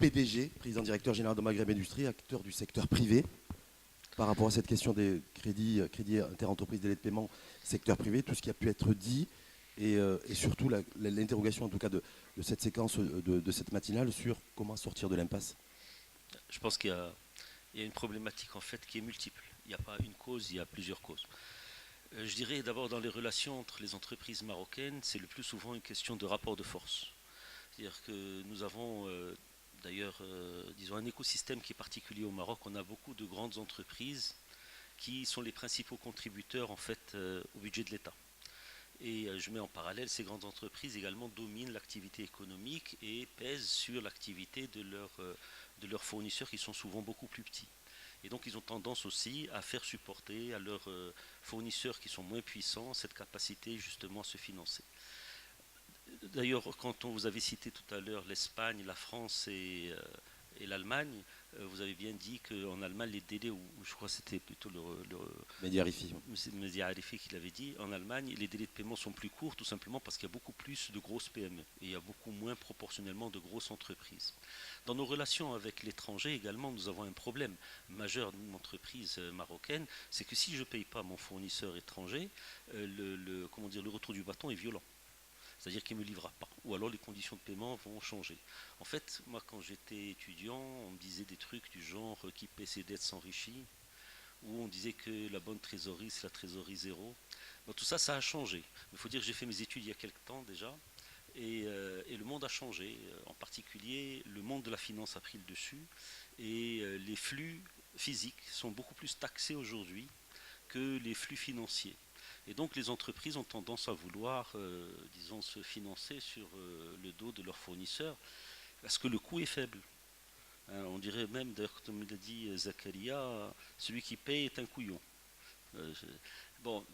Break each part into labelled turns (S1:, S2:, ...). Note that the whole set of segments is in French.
S1: PDG, président directeur général de Maghreb Industrie, acteur du secteur privé. Par rapport à cette question des crédits interentreprises, délais de paiement, secteur privé, tout ce qui a pu être dit, et surtout l'interrogation en tout cas de cette séquence, de cette matinale sur comment sortir de l'impasse.
S2: Je pense qu'il y a une problématique en fait qui est multiple. Il n'y a pas une cause, il y a plusieurs causes. Je dirais d'abord dans les relations entre les entreprises marocaines, c'est le plus souvent une question de rapport de force. C'est-à-dire que nous avons d'ailleurs, disons, un écosystème qui est particulier au Maroc. On a beaucoup de grandes entreprises qui sont les principaux contributeurs en fait au budget de l'État. Et je mets en parallèle, ces grandes entreprises également dominent l'activité économique et pèsent sur l'activité de leurs fournisseurs qui sont souvent beaucoup plus petits. Et donc ils ont tendance aussi à faire supporter à leurs fournisseurs qui sont moins puissants cette capacité justement à se financer. D'ailleurs, quand on vous avait cité tout à l'heure l'Espagne, la France et l'Allemagne, vous avez bien dit qu'en Allemagne, les délais, ou je crois que c'était plutôt
S1: Mediarifi.
S2: Mehdi Arifi qui l'avait dit, en Allemagne, les délais de paiement sont plus courts, tout simplement parce qu'il y a beaucoup plus de grosses PME et il y a beaucoup moins proportionnellement de grosses entreprises. Dans nos relations avec l'étranger également, nous avons un problème majeur d'une entreprise marocaine, c'est que si je ne paye pas mon fournisseur étranger, le retour du bâton est violent. C'est-à-dire qu'il ne me livrera pas. Ou alors les conditions de paiement vont changer. En fait, moi quand j'étais étudiant, on me disait des trucs du genre qui paie ses dettes s'enrichit, ou on disait que la bonne trésorerie c'est la trésorerie zéro. Donc tout ça, ça a changé. Il faut dire que j'ai fait mes études il y a quelques temps déjà, et le monde a changé. En particulier, le monde de la finance a pris le dessus, et les flux physiques sont beaucoup plus taxés aujourd'hui que les flux financiers. Et donc les entreprises ont tendance à vouloir, disons, se financer sur le dos de leurs fournisseurs parce que le coût est faible. On dirait même, d'ailleurs, comme l'a dit Zakaria, celui qui paye est un couillon. Euh, je- bon,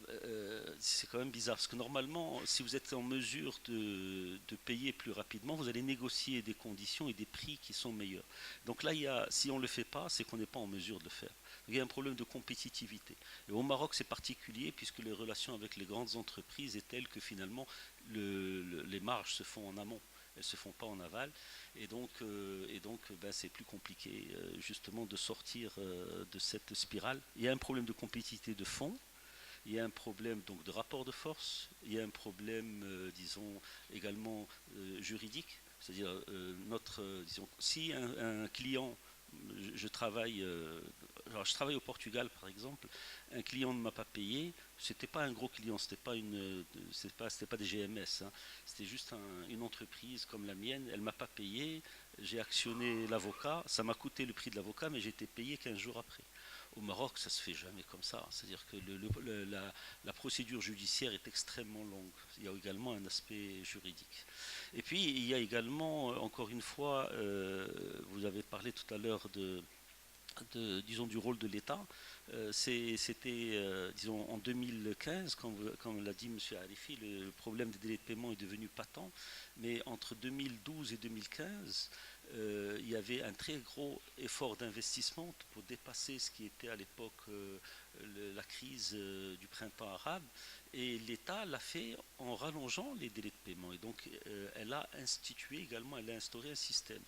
S2: c'est quand même bizarre parce que normalement, si vous êtes en mesure de payer plus rapidement, vous allez négocier des conditions et des prix qui sont meilleurs. Donc là, si on ne le fait pas, c'est qu'on n'est pas en mesure de le faire. Donc, il y a un problème de compétitivité. Et au Maroc, c'est particulier puisque les relations avec les grandes entreprises est telles que finalement, les marges se font en amont. Elles ne se font pas en aval. Et donc ben, c'est plus compliqué justement de sortir de cette spirale. Il y a un problème de compétitivité de fond, il y a un problème donc de rapport de force, il y a un problème, disons, également juridique. C'est-à-dire, disons, si un client, je travaille, je travaille au Portugal par exemple, un client ne m'a pas payé, c'était pas un gros client, c'était pas des GMS, hein, c'était juste une entreprise comme la mienne, elle m'a pas payé, j'ai actionné l'avocat, ça m'a coûté le prix de l'avocat, mais j'ai été payé 15 jours après. Au Maroc, ça se fait jamais comme ça. C'est-à-dire que la procédure judiciaire est extrêmement longue. Il y a également un aspect juridique. Et puis, il y a également, encore une fois, vous avez parlé tout à l'heure disons, du rôle de l'État. C'était, disons, en 2015, comme l'a dit M. Arifi, le problème des délais de paiement est devenu patent. Mais entre 2012 et 2015, il y avait un très gros effort d'investissement pour dépasser ce qui était à l'époque la crise du printemps arabe. Et l'État l'a fait en rallongeant les délais de paiement. Et donc, elle a institué également, elle a instauré un système.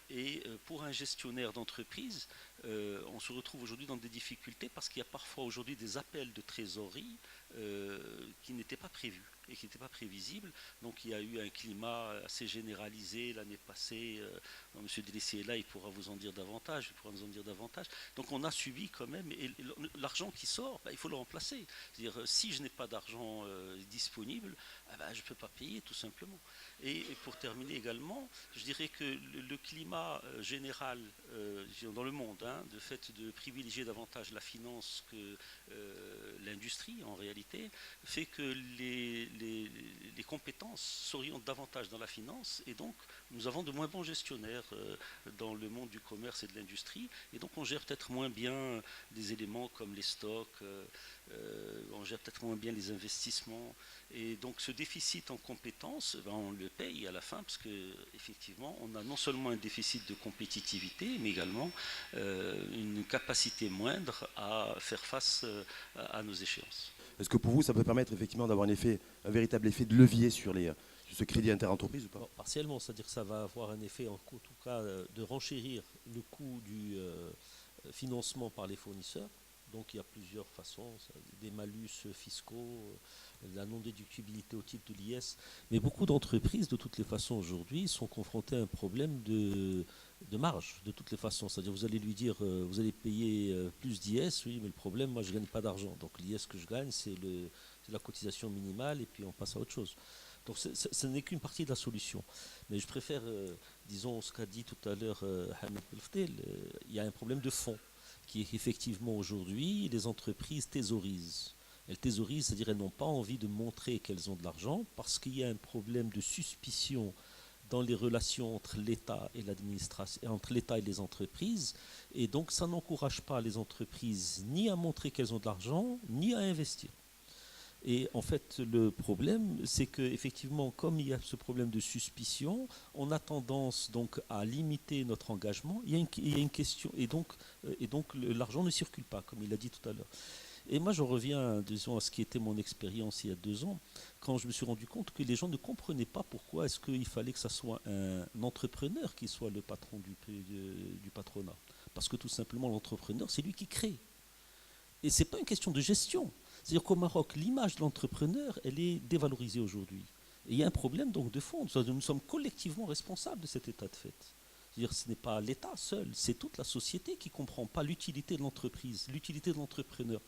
S2: Et pour un gestionnaire d'entreprise, on se retrouve aujourd'hui dans des difficultés parce qu'il y a parfois aujourd'hui des appels de trésorerie qui n'étaient pas prévus et qui n'étaient pas prévisibles. Donc il y a eu un climat assez généralisé l'année passée. Monsieur Délaissé est là, il pourra vous en dire davantage, il pourra nous en dire davantage. Donc on a subi quand même, et l'argent qui sort, ben, il faut le remplacer. C'est-à-dire si je n'ai pas d'argent disponible, ben, je ne peux pas payer tout simplement. Et pour terminer également, je dirais que le climat général dans le monde, hein, de fait de privilégier davantage la finance que l'industrie en réalité, fait que les compétences s'orientent davantage dans la finance et donc nous avons de moins bons gestionnaires dans le monde du commerce et de l'industrie et donc on gère peut-être moins bien des éléments comme les stocks, on gère peut-être moins bien les investissements et donc ce déficit en compétences, ben, on le paye à la fin parce qu'effectivement on a non seulement un déficit de compétitivité mais également une capacité moindre à faire face à nos échéances.
S1: Est-ce que pour vous, ça peut permettre effectivement d'avoir un véritable effet de levier ce crédit interentreprise ou pas?
S3: Bon, partiellement, c'est-à-dire que ça va avoir un effet, en tout cas, de renchérir le coût du financement par les fournisseurs. Donc il y a plusieurs façons, des malus fiscaux, la non-déductibilité au titre de l'IS. Mais beaucoup d'entreprises, de toutes les façons, aujourd'hui, sont confrontées à un problème de marge, de toutes les façons. C'est-à-dire vous allez lui dire, vous allez payer plus d'IS, oui, mais le problème, moi, je ne gagne pas d'argent. Donc l'IS que je gagne, c'est la cotisation minimale, et puis on passe à autre chose. Donc ce n'est qu'une partie de la solution. Mais je préfère, disons, ce qu'a dit tout à l'heure Hamid Belfdel, il y a un problème de fond, qui est qu'effectivement aujourd'hui, les entreprises thésaurisent. Elles thésaurisent, c'est-à-dire elles n'ont pas envie de montrer qu'elles ont de l'argent parce qu'il y a un problème de suspicion dans les relations entre l'État et l'administration, entre l'État et les entreprises. Et donc ça n'encourage pas les entreprises ni à montrer qu'elles ont de l'argent, ni à investir. Et en fait, le problème, c'est qu'effectivement, comme il y a ce problème de suspicion, on a tendance donc à limiter notre engagement. Il y a une question, et donc l'argent ne circule pas, comme il a dit tout à l'heure. Et moi, je reviens, disons, à ce qui était mon expérience il y a 2 ans, quand je me suis rendu compte que les gens ne comprenaient pas pourquoi est-ce qu'il fallait que ce soit un entrepreneur qui soit le patron du patronat. Parce que tout simplement, l'entrepreneur, c'est lui qui crée. Et ce n'est pas une question de gestion. C'est-à-dire qu'au Maroc, l'image de l'entrepreneur, elle est dévalorisée aujourd'hui. Et il y a un problème donc de fond. Nous sommes collectivement responsables de cet état de fait. C'est-à-dire que ce n'est pas l'État seul, c'est toute la société qui ne comprend pas l'utilité de l'entreprise, l'utilité de l'entrepreneur.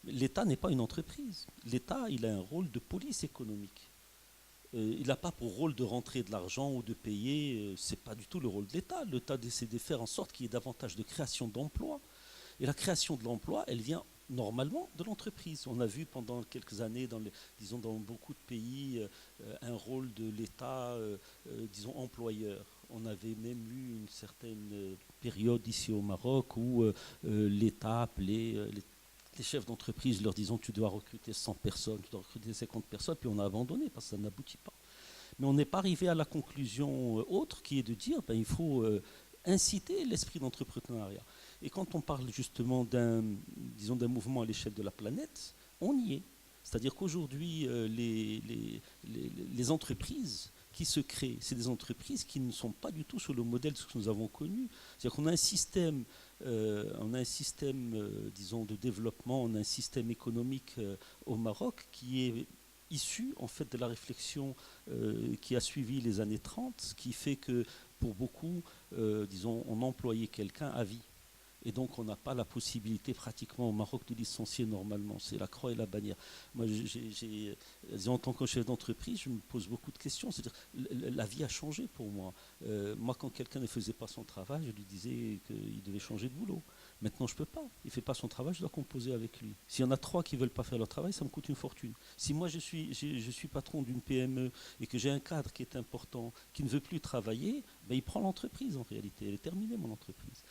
S3: L'État n'est pas une entreprise. L'État, il a un rôle de police économique. Il n'a pas pour rôle de rentrer de l'argent ou de payer. Ce n'est pas du tout le rôle de l'État. L'État essaie de faire en sorte qu'il y ait davantage de création d'emplois. Et la création de l'emploi, elle vient normalement de l'entreprise. On a vu pendant quelques années, disons dans beaucoup de pays, un rôle de l'État, disons, employeur. On avait même eu une certaine période ici au Maroc où l'État appelait les chefs d'entreprise, leur disant tu dois recruter 100 personnes, tu dois recruter 50 personnes, puis on a abandonné parce que ça n'aboutit pas. Mais on n'est pas arrivé à la conclusion autre qui est de dire il faut inciter l'esprit d'entrepreneuriat. Et quand on parle justement disons, d'un mouvement à l'échelle de la planète, on y est. C'est-à-dire qu'aujourd'hui, les entreprises qui se créent, c'est des entreprises qui ne sont pas du tout sur le modèle de ce que nous avons connu. C'est-à-dire qu'on a un système, disons, de développement, on a un système économique au Maroc qui est issu en fait de la réflexion qui a suivi les années 30, qui fait que pour beaucoup, disons, on employait quelqu'un à vie. Et donc, on n'a pas la possibilité pratiquement au Maroc de licencier normalement. C'est la croix et la bannière. Moi, en tant que chef d'entreprise, je me pose beaucoup de questions. C'est-à-dire, la vie a changé pour moi. Moi, quand quelqu'un ne faisait pas son travail, je lui disais qu'il devait changer de boulot. Maintenant, je ne peux pas. Il ne fait pas son travail, je dois composer avec lui. S'il y en a 3 qui ne veulent pas faire leur travail, ça me coûte une fortune. Si moi, je suis patron d'une PME et que j'ai un cadre qui est important, qui ne veut plus travailler, il prend l'entreprise en réalité. Elle est terminée, mon entreprise.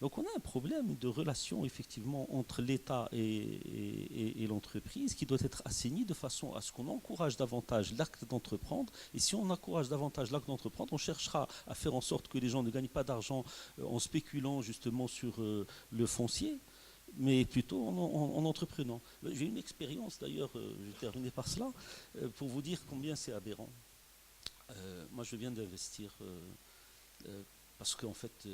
S3: Donc on a un problème de relation effectivement entre l'État et l'entreprise qui doit être assaini de façon à ce qu'on encourage davantage l'acte d'entreprendre. Et si on encourage davantage l'acte d'entreprendre, on cherchera à faire en sorte que les gens ne gagnent pas d'argent en spéculant justement sur le foncier, mais plutôt en entreprenant. J'ai une expérience d'ailleurs, je vais terminer par cela, pour vous dire combien c'est aberrant. Moi je viens d'investir parce qu'en fait...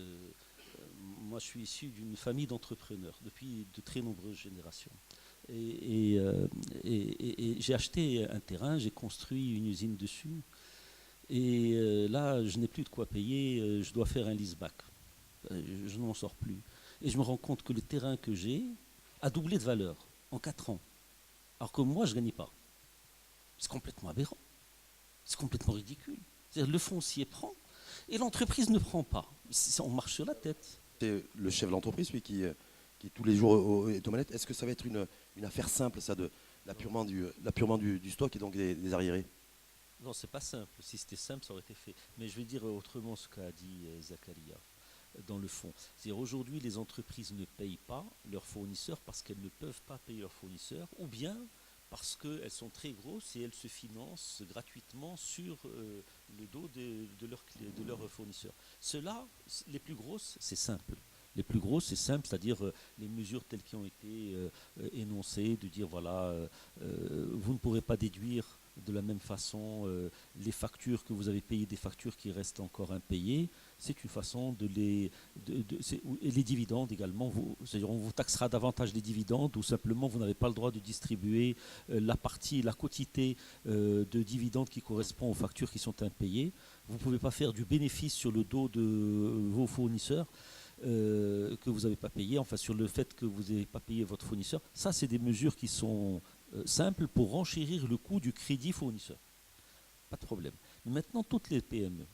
S3: moi, je suis issu d'une famille d'entrepreneurs depuis de très nombreuses générations. Et j'ai acheté un terrain, j'ai construit une usine dessus. Et là, je n'ai plus de quoi payer, je dois faire un leaseback. Je n'en sors plus. Et je me rends compte que le terrain que j'ai a doublé de valeur en 4 ans. Alors que moi, je ne gagne pas. C'est complètement aberrant. C'est complètement ridicule. C'est-à-dire, le foncier prend et l'entreprise ne prend pas. On marche sur la tête.
S1: C'est le chef de l'entreprise, lui, qui tous les jours est aux manettes. Est-ce que ça va être une affaire simple, ça, de l'appurement du stock et donc des arriérés?
S3: Non, c'est pas simple. Si c'était simple, ça aurait été fait. Mais je vais dire autrement ce qu'a dit Zakaria, dans le fond. C'est-à-dire aujourd'hui, les entreprises ne payent pas leurs fournisseurs parce qu'elles ne peuvent pas payer leurs fournisseurs, ou bien parce qu'elles sont très grosses et elles se financent gratuitement sur le dos de leurs fournisseurs. Ceux-là, les plus grosses, c'est simple. Les plus grosses, c'est simple, c'est-à-dire les mesures telles qui ont été énoncées, de dire voilà, vous ne pourrez pas déduire De la même façon, les factures que vous avez payées, des factures qui restent encore impayées, c'est une façon de les... et les dividendes également, c'est-à-dire on vous taxera davantage les dividendes ou simplement vous n'avez pas le droit de distribuer la quotité de dividendes qui correspond aux factures qui sont impayées. Vous ne pouvez pas faire du bénéfice sur le dos de vos fournisseurs que vous n'avez pas payé, enfin sur le fait que vous n'avez pas payé votre fournisseur. Ça, c'est des mesures qui sont simples pour renchérir le coût du crédit fournisseur. Pas de problème. Mais maintenant, toutes les PME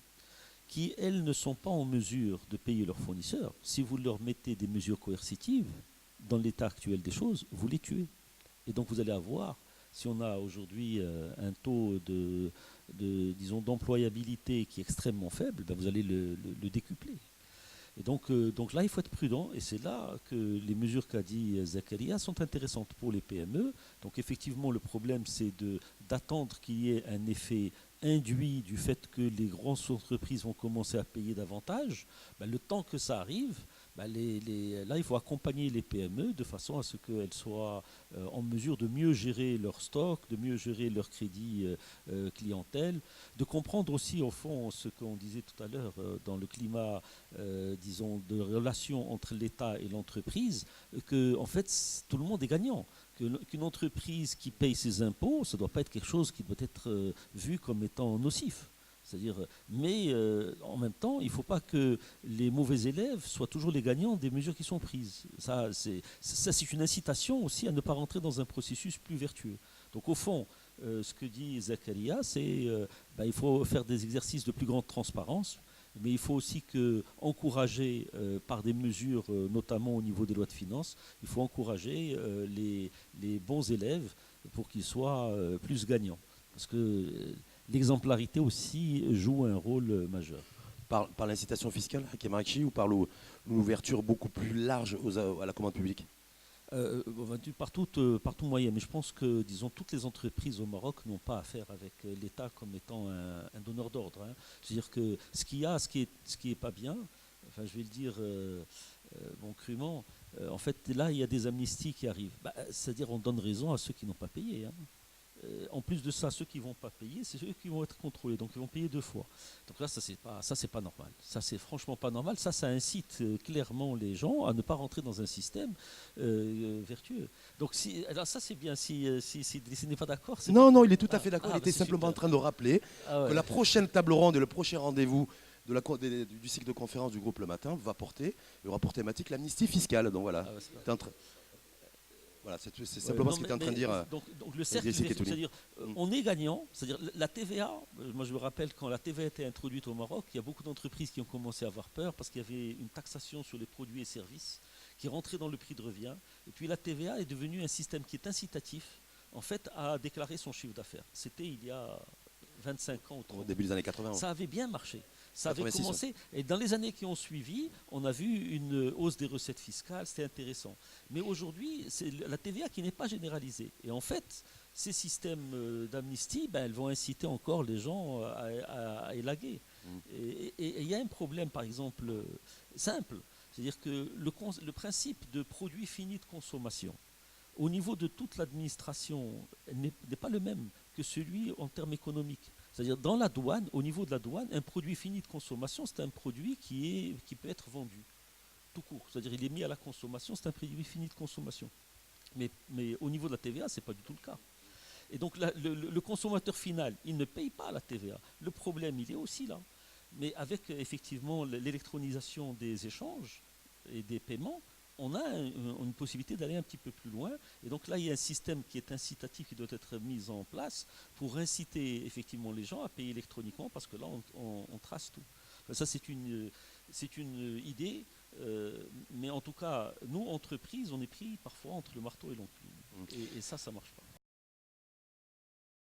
S3: qui, elles, ne sont pas en mesure de payer leurs fournisseurs, si vous leur mettez des mesures coercitives, dans l'état actuel des choses, vous les tuez. Et donc vous allez avoir, si on a aujourd'hui un taux disons, d'employabilité qui est extrêmement faible, ben vous allez le décupler. Et donc là, il faut être prudent, et c'est là que les mesures qu'a dit Zakaria sont intéressantes pour les PME. Donc effectivement, le problème, c'est d'attendre qu'il y ait un effet induit du fait que les grandes entreprises vont commencer à payer davantage. Ben, le temps que ça arrive, ben là, il faut accompagner les PME de façon à ce qu'elles soient en mesure de mieux gérer leur stock, de mieux gérer leur crédit clientèle, de comprendre aussi, au fond, ce qu'on disait tout à l'heure dans le climat, disons, de relation entre l'État et l'entreprise, que, en fait, tout le monde est gagnant. Qu'une entreprise qui paye ses impôts, ça ne doit pas être quelque chose qui doit être vu comme étant nocif. C'est-à-dire, mais en même temps, il ne faut pas que les mauvais élèves soient toujours les gagnants des mesures qui sont prises. Ça, c'est une incitation aussi à ne pas rentrer dans un processus plus vertueux. Donc au fond, ce que dit Zakaria, c'est il faut faire des exercices de plus grande transparence, mais il faut aussi encourager par des mesures, notamment au niveau des lois de finances, il faut encourager les bons élèves pour qu'ils soient plus gagnants. Parce que l'exemplarité aussi joue un rôle majeur.
S1: Par l'incitation fiscale, Hakim Arachi, ou par l'ouverture beaucoup plus large à la commande publique?
S3: Par tout moyen, mais je pense que, disons, toutes les entreprises au Maroc n'ont pas affaire avec l'État comme étant un donneur d'ordre. Hein. C'est-à-dire que ce qui est pas bien, enfin, je vais le dire crûment, en fait, là, il y a des amnisties qui arrivent. C'est-à-dire, on donne raison à ceux qui n'ont pas payé. Hein. En plus de ça, ceux qui ne vont pas payer, c'est ceux qui vont être contrôlés. Donc ils vont payer 2 fois. Donc là, ça c'est pas normal. Ça c'est franchement pas normal. Ça incite clairement les gens à ne pas rentrer dans un système vertueux. Donc alors ça c'est bien. Si n'est pas d'accord.
S1: Non, il est tout à fait d'accord. Il était
S3: c'est
S1: simplement
S3: super.
S1: en train de rappeler que la prochaine table ronde et le prochain rendez-vous du cycle de conférences du groupe Le Matin va porter le rapport thématique l'amnistie fiscale. Donc voilà. Voilà, c'est simplement ce qu'il est en train de dire.
S3: Donc le cercle, c'est-à-dire on est gagnant, c'est-à-dire la TVA, moi je me rappelle quand la TVA a été introduite au Maroc, il y a beaucoup d'entreprises qui ont commencé à avoir peur parce qu'il y avait une taxation sur les produits et services qui rentrait dans le prix de revient. Et puis la TVA est devenue un système qui est incitatif en fait à déclarer son chiffre d'affaires. C'était il y a 25 ans ou 30 ans.
S1: Au début des années 80.
S3: Ça avait bien marché. Ça avait commencé. Et dans les années qui ont suivi, on a vu une hausse des recettes fiscales, c'était intéressant. Mais aujourd'hui, c'est la TVA qui n'est pas généralisée. Et en fait, ces systèmes d'amnistie, elles vont inciter encore les gens à élaguer. Et il y a un problème, par exemple, simple. C'est-à-dire que le principe de produit fini de consommation, au niveau de toute l'administration, n'est pas le même que celui en termes économiques. C'est-à-dire dans la douane, au niveau de la douane, un produit fini de consommation, c'est un produit qui peut être vendu tout court. C'est-à-dire il est mis à la consommation, c'est un produit fini de consommation. Mais au niveau de la TVA, ce n'est pas du tout le cas. Et donc le consommateur final, il ne paye pas la TVA. Le problème, il est aussi là. Mais avec effectivement l'électronisation des échanges et des paiements, on a une possibilité d'aller un petit peu plus loin. Et donc là, il y a un système qui est incitatif qui doit être mis en place pour inciter effectivement les gens à payer électroniquement parce que là, on trace tout. Enfin, ça, c'est une idée. Mais en tout cas, nous, entreprises, on est pris parfois entre le marteau et l'enclume. Et ça ne marche pas.